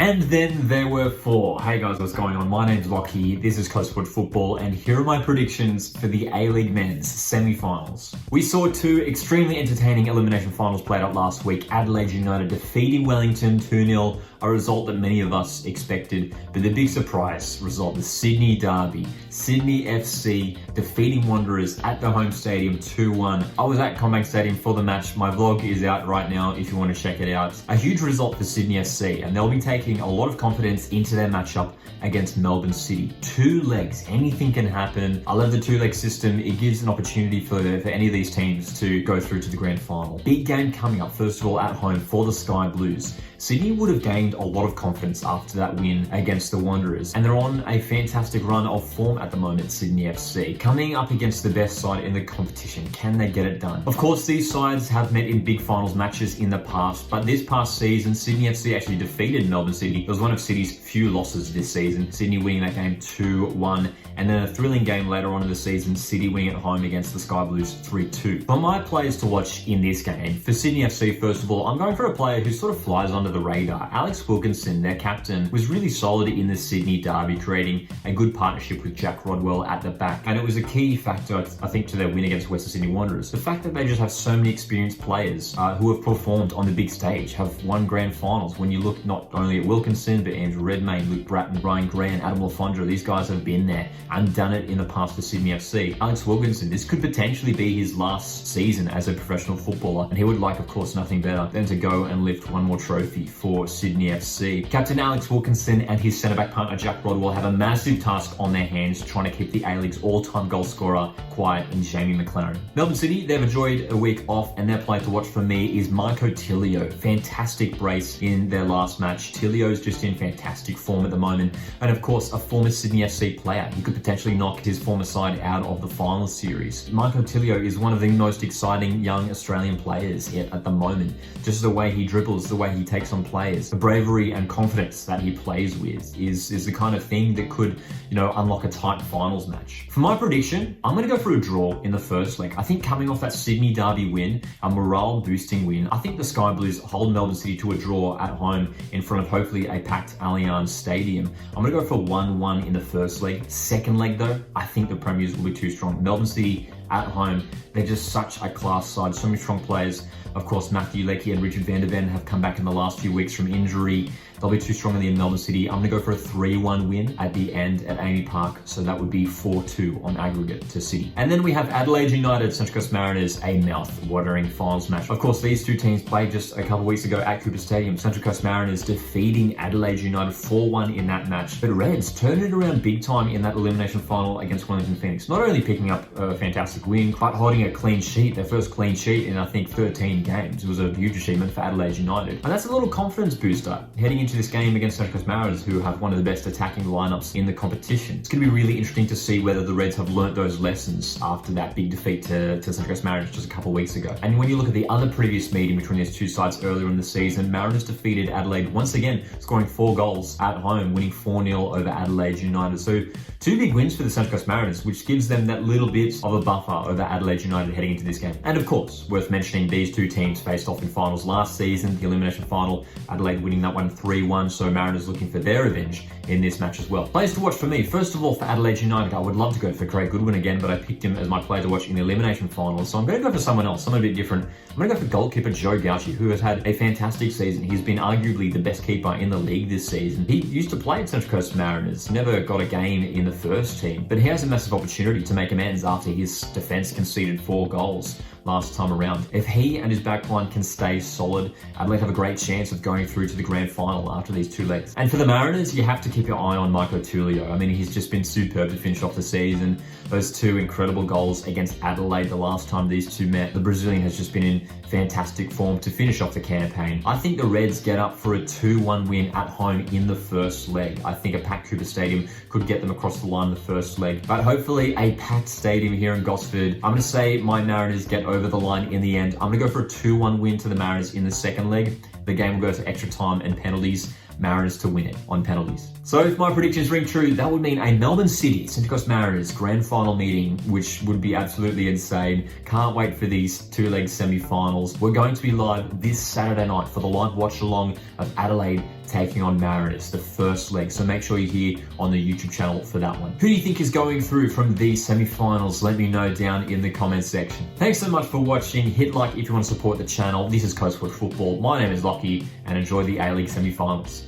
And then there were four. Hey guys, what's going on? My name's Lockie, this is Close Watch Football, and here are my predictions for the A-League Men's semi-finals. We saw two extremely entertaining elimination finals played out last week. Adelaide United defeating Wellington 2-0, a result that many of us expected, but the big surprise result, the Sydney Derby. Sydney FC defeating Wanderers at the home stadium 2-1. I was at CommBank Stadium for the match. My vlog is out right now if you want to check it out. A huge result for Sydney FC, and they'll be taking a lot of confidence into their matchup against Melbourne City. Two legs, anything can happen. I love the two-leg system. It gives an opportunity for any of these teams to go through to the grand final. Big game coming up, first of all, at home for the Sky Blues. Sydney would have gained a lot of confidence after that win against the Wanderers, and they're on a fantastic run of form at the moment, Sydney FC. Coming up against the best side in the competition, can they get it done? Of course, these sides have met in big finals matches in the past, but this past season, Sydney FC actually defeated Melbourne City. It was one of City's few losses this season, Sydney winning that game 2-1, and then a thrilling game later on in the season, City winning at home against the Sky Blues 3-2. For my players to watch in this game, for Sydney FC, first of all, I'm going for a player who sort of flies under the radar. Alex Wilkinson, their captain, was really solid in the Sydney Derby, creating a good partnership with Jack Rodwell at the back, and it was a key factor, I think, to their win against Western Sydney Wanderers. The fact that they just have so many experienced players who have performed on the big stage, have won grand finals. When you look not only at Wilkinson, but Andrew Redmayne, Luke Bratton, Ryan Grant, Adam Lafondra, these guys have been there and done it in the past for Sydney FC. Alex Wilkinson, this could potentially be his last season as a professional footballer, and he would like, of course, nothing better than to go and lift one more trophy for Sydney FC. Captain Alex Wilkinson and his centre-back partner Jack Rodwell have a massive task on their hands, trying to keep the A-League's all-time goal scorer quiet in Jamie McLaren. Melbourne City, they've enjoyed a week off, and their player to watch for me is Marco Tilio. Fantastic brace in their last match. Tilio's just in fantastic form at the moment, and of course, a former Sydney FC player. He could potentially knock his former side out of the final series. Marco Tilio is one of the most exciting young Australian players at the moment. Just the way he dribbles, the way he takes on players, the bravery and confidence that he plays with is the kind of thing that could, unlock a tight finals match. For my prediction, I'm going to go for a draw in the first leg. I think coming off that Sydney Derby win, a morale boosting win, I think the Sky Blues hold Melbourne City to a draw at home in front of hopefully a packed Allianz Stadium. I'm going to go for 1-1 in the first leg. Second leg though, I think the Premiers will be too strong. Melbourne City at home, they're just such a class side, so many strong players. Of course, Matthew Leckie and Richard van der Ven have come back in the last few weeks from injury. They'll be too strong in Melbourne City. I'm going to go for a 3-1 win at the end at Amy Park, so that would be 4-2 on aggregate to City. And then we have Adelaide United, Central Coast Mariners, a mouth-watering finals match. Of course, these two teams played just a couple weeks ago at Cooper Stadium. Central Coast Mariners defeating Adelaide United 4-1 in that match. But Reds turned it around big time in that elimination final against Wellington Phoenix. Not only picking up a fantastic win, but holding a clean sheet, their first clean sheet in, I think, 13 games. It was a huge achievement for Adelaide United. And that's a little confidence booster heading into this game against Central Coast Mariners, who have one of the best attacking lineups in the competition. It's going to be really interesting to see whether the Reds have learnt those lessons after that big defeat to Central Coast Mariners just a couple of weeks ago. And when you look at the other previous meeting between these two sides earlier in the season, Mariners defeated Adelaide once again, scoring 4 goals at home, winning 4-0 over Adelaide United. So 2 big wins for the Central Coast Mariners, which gives them that little bit of a buffer over Adelaide United heading into this game. And of course, worth mentioning, these two teams faced off in finals last season, the elimination final, Adelaide winning that one 3-1, so Mariners looking for their revenge in this match as well. Players to watch for me, first of all, for Adelaide United, I would love to go for Craig Goodwin again, but I picked him as my player to watch in the elimination final, so I'm going to go for someone else, someone a bit different. I'm going to go for goalkeeper Joe Gauchi, who has had a fantastic season. He's been arguably the best keeper in the league this season. He used to play at Central Coast Mariners, never got a game in the first team, but he has a massive opportunity to make amends after his defense conceded 4 goals last time around. If he and his backline can stay solid, Adelaide have a great chance of going through to the grand final after these 2 legs. And for the Mariners, you have to keep your eye on Marco Tulio. I mean, he's just been superb to finish off the season. Those 2 incredible goals against Adelaide the last time these two met. The Brazilian has just been in fantastic form to finish off the campaign. I think the Reds get up for a 2-1 win at home in the first leg. I think a packed Cooper Stadium could get them across the line the first leg. But hopefully a packed stadium here in Gosford. I'm going to say my Mariners get over the line in the end. I'm going to go for a 2-1 win to the Mariners in the second leg. The game will go to extra time and penalties. Mariners to win it on penalties. So if my predictions ring true, that would mean a Melbourne City, Central Coast Mariners grand final meeting, which would be absolutely insane. Can't wait for these 2-leg semi-finals. We're going to be live this Saturday night for the live watch along of Adelaide taking on Mariners, the first leg. So make sure you're here on the YouTube channel for that one. Who do you think is going through from these semi-finals? Let me know down in the comments section. Thanks so much for watching. Hit like if you want to support the channel. This is Coastal Football. My name is Lockie, and enjoy the A-League semi-finals.